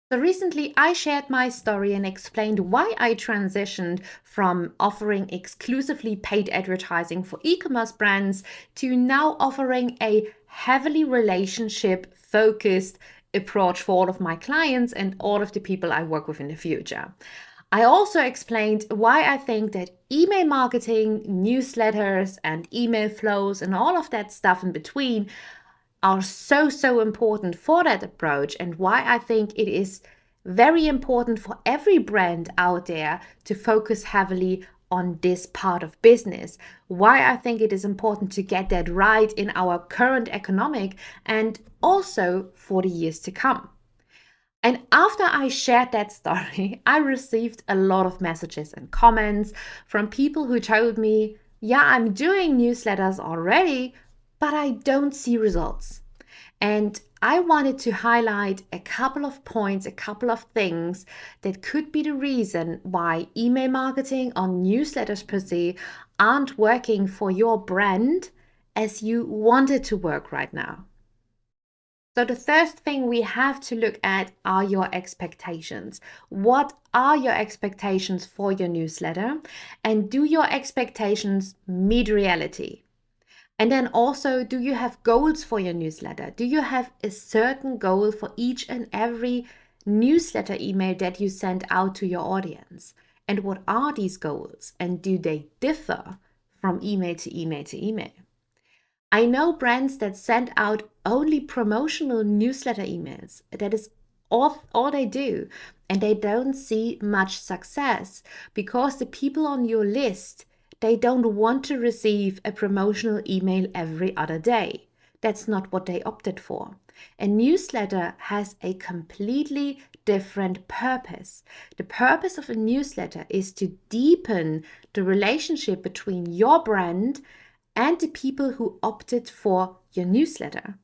So recently, I shared my story and explained why I transitioned from offering exclusively paid advertising for e-commerce brands to now offering a heavily relationship focused approach for all of my clients and all of the people I work with in the future. I also explained why I think that email marketing, newsletters, and email flows, and all of that stuff in between are so important for that approach, and why I think it is very important for every brand out there to focus heavily on this part of business. Why I think it is important to get that right in our current economic and also for the years to come. And after I shared that story, I received a lot of messages and comments from people who told me, yeah, I'm doing newsletters already, but I don't see results. And I wanted to highlight a couple of points, a couple of things that could be the reason why email marketing or newsletters per se aren't working for your brand as you want it to work right now. So the first thing we have to look at are your expectations. What are your expectations for your newsletter? And do your expectations meet reality? And then also, do you have goals for your newsletter? Do you have a certain goal for each and every newsletter email that you send out to your audience? And what are these goals? And do they differ from email to email to email? I know brands that send out only promotional newsletter emails. That is all they do. And they don't see much success because the people on your list, they don't want to receive a promotional email every other day. That's not what they opted for. A newsletter has a completely different purpose. The purpose of a newsletter is to deepen the relationship between your brand and the people who opted for your newsletter.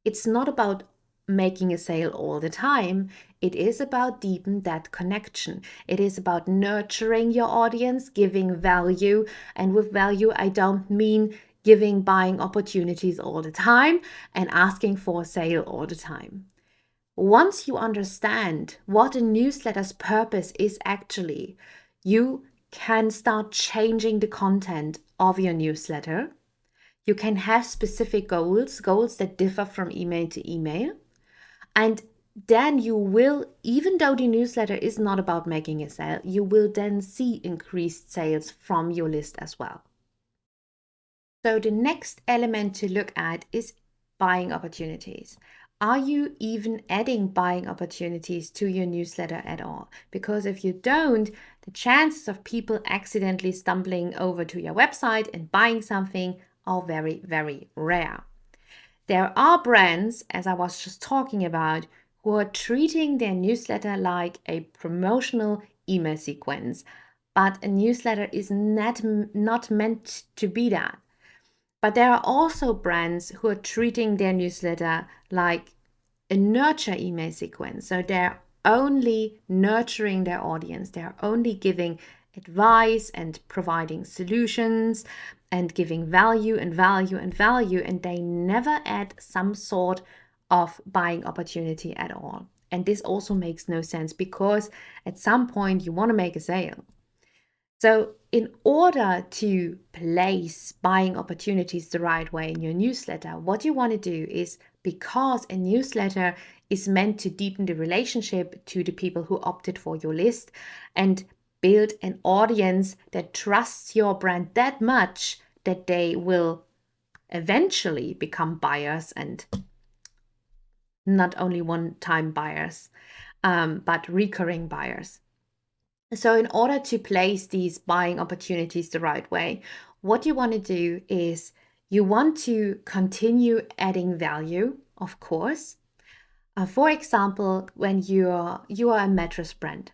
It's not about making a sale all the time. It is about deepen that connection. It is about nurturing your audience, giving value. And with value, I don't mean giving buying opportunities all the time and asking for a sale all the time. Once you understand what a newsletter's purpose is actually, you can start changing the content of your newsletter. You can have specific goals that differ from email to email. And then you will, even though the newsletter is not about making a sale, you will then see increased sales from your list as well. So the next element to look at is buying opportunities. Are you even adding buying opportunities to your newsletter at all? Because if you don't, the chances of people accidentally stumbling over to your website and buying something are very rare. There are brands, as I was just talking about, who are treating their newsletter like a promotional email sequence. But a newsletter is not meant to be that. But there are also brands who are treating their newsletter like a nurture email sequence. So they're only nurturing their audience. They're only giving advice and providing solutions and giving value and value and value. And they never add some sort of buying opportunity at all. And this also makes no sense because at some point you want to make a sale. So in order to place buying opportunities the right way in your newsletter, what you want to do is, because a newsletter is meant to deepen the relationship to the people who opted for your list and build an audience that trusts your brand that much that they will eventually become buyers, and not only one-time buyers, but recurring buyers. So in order to place these buying opportunities the right way, what you want to do is you want to continue adding value, of course. For example, when you are a mattress brand,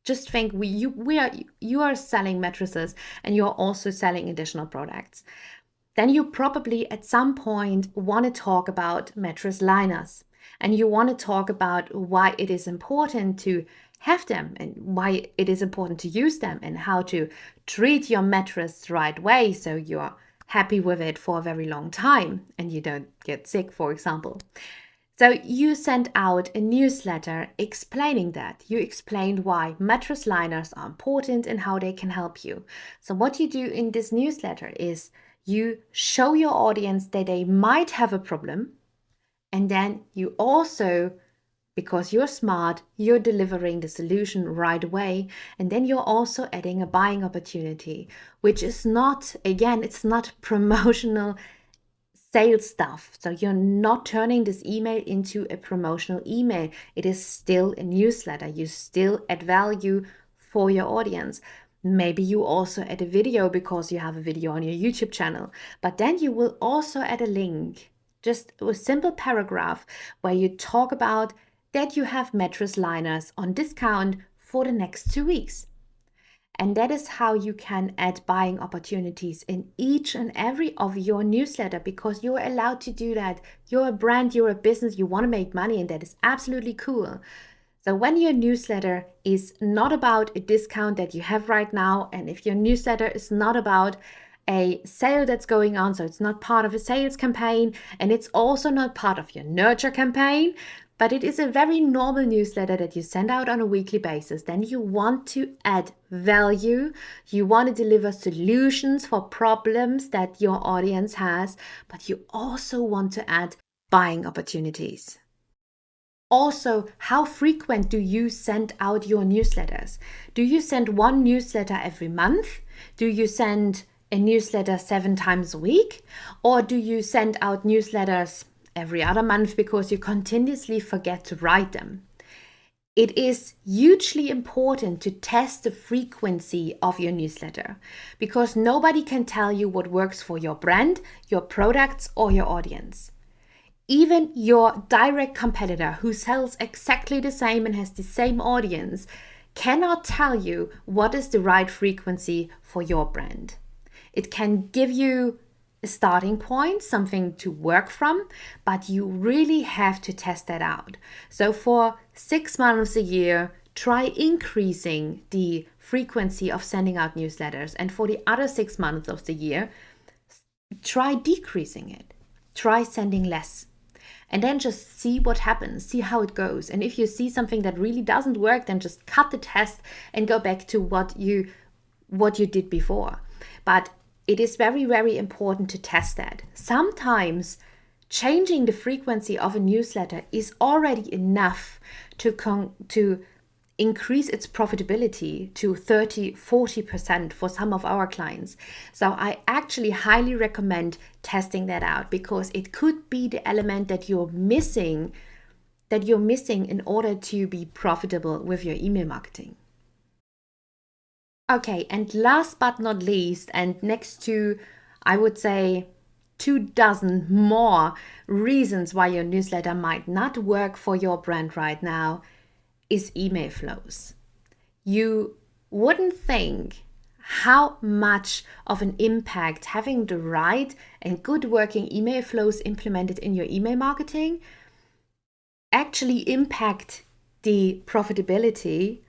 just think you are selling mattresses and you are also selling additional products. Then you probably at some point want to talk about mattress liners, and you want to talk about why it is important to have them and why it is important to use them and how to treat your mattress the right way so you're happy with it for a very long time and you don't get sick, for example. So you sent out a newsletter explaining that. You explained why mattress liners are important and how they can help you. So what you do in this newsletter is you show your audience that they might have a problem, and then you also, because you're smart, you're delivering the solution right away. And then you're also adding a buying opportunity, which is not, again, it's not promotional sales stuff. So you're not turning this email into a promotional email. It is still a newsletter. You still add value for your audience. Maybe you also add a video because you have a video on your YouTube channel, but then you will also add a link, just a simple paragraph where you talk about that you have mattress liners on discount for the next 2 weeks. And that is how you can add buying opportunities in each and every of your newsletter, because you're allowed to do that. You're a brand, you're a business, you want to make money, and that is absolutely cool. So when your newsletter is not about a discount that you have right now, and if your newsletter is not about a sale that's going on, so it's not part of a sales campaign, and it's also not part of your nurture campaign, but it is a very normal newsletter that you send out on a weekly basis, then you want to add value. You want to deliver solutions for problems that your audience has, but you also want to add buying opportunities. Also, how frequent do you send out your newsletters? Do you send one newsletter every month? Do you send a newsletter 7 times a week? Or do you send out newsletters every other month because you continuously forget to write them? It is hugely important to test the frequency of your newsletter, because nobody can tell you what works for your brand, your products, or your audience. Even your direct competitor, who sells exactly the same and has the same audience, cannot tell you what is the right frequency for your brand. It can give you a starting point, something to work from, but you really have to test that out. So for 6 months a year, try increasing the frequency of sending out newsletters. And for the other 6 months of the year, try decreasing it. Try sending less. And then just see what happens, see how it goes. And if you see something that really doesn't work, then just cut the test and go back to what you did before. But it is very, very important to test that. Sometimes changing the frequency of a newsletter is already enough to increase its profitability to 30-40% for some of our clients. So I actually highly recommend testing that out, because it could be the element that you're missing in order to be profitable with your email marketing. Okay, and last but not least, and next to, I would say, 24 more reasons why your newsletter might not work for your brand right now, is email flows. You wouldn't think how much of an impact having the right and good working email flows implemented in your email marketing actually impact the profitability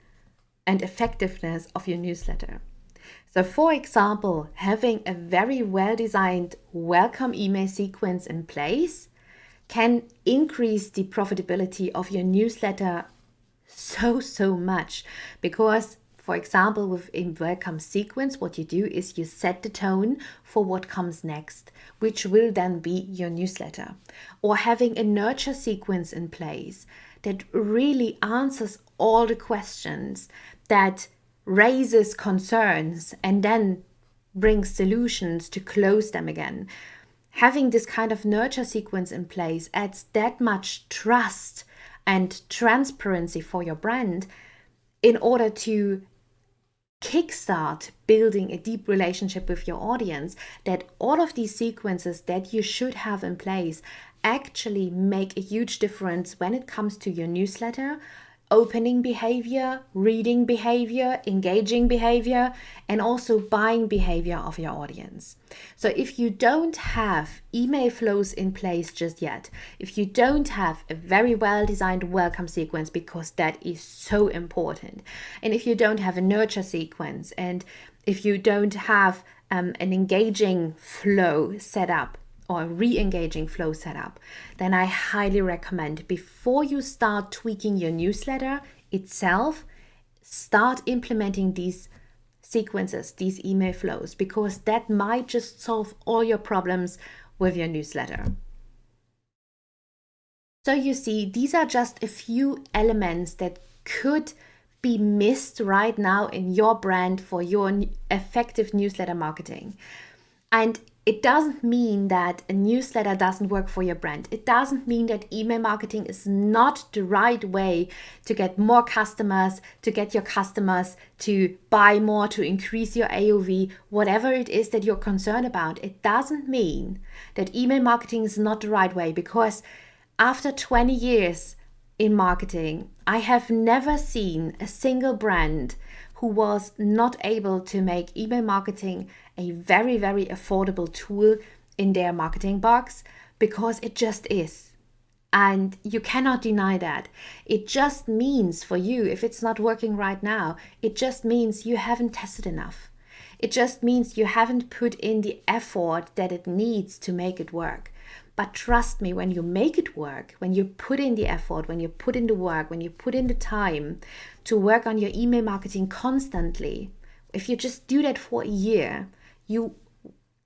and effectiveness of your newsletter. So for example, having a very well-designed welcome email sequence in place can increase the profitability of your newsletter so much, because, for example, with a welcome sequence, what you do is you set the tone for what comes next, which will then be your newsletter. Or having a nurture sequence in place that really answers all the questions, that raises concerns and then brings solutions to close them again. Having this kind of nurture sequence in place adds that much trust and transparency for your brand in order to kickstart building a deep relationship with your audience, that all of these sequences that you should have in place actually make a huge difference when it comes to your newsletter, opening behavior, reading behavior, engaging behavior, and also buying behavior of your audience. So if you don't have email flows in place just yet, if you don't have a very well-designed welcome sequence, because that is so important, and if you don't have a nurture sequence, and if you don't have an engaging flow set up, or re-engaging flow setup, then I highly recommend, before you start tweaking your newsletter itself, start implementing these sequences, these email flows, because that might just solve all your problems with your newsletter. So you see, these are just a few elements that could be missed right now in your brand for your effective newsletter marketing. And it doesn't mean that a newsletter doesn't work for your brand. It doesn't mean that email marketing is not the right way to get more customers, to get your customers to buy more, to increase your AOV, whatever it is that you're concerned about. It doesn't mean that email marketing is not the right way, because after 20 years in marketing, I have never seen a single brand who was not able to make email marketing a very, very affordable tool in their marketing box, because it just is. And you cannot deny that. It just means for you, if it's not working right now, it just means you haven't tested enough. It just means you haven't put in the effort that it needs to make it work. But trust me, when you make it work, when you put in the effort, when you put in the work, when you put in the time to work on your email marketing constantly, if you just do that for a year, you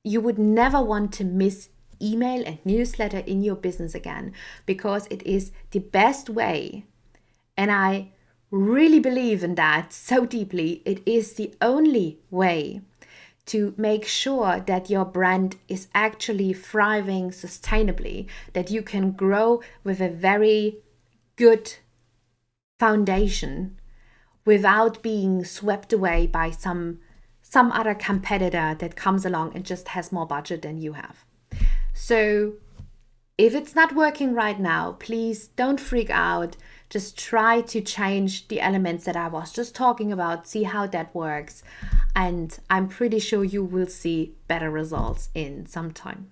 would never want to miss email and newsletter in your business again, because it is the best way. And I really believe in that so deeply. It is the only way to make sure that your brand is actually thriving sustainably, that you can grow with a very good foundation without being swept away by some other competitor that comes along and just has more budget than you have. So if it's not working right now, please don't freak out. Just try to change the elements that I was just talking about, see how that works. And I'm pretty sure you will see better results in some time.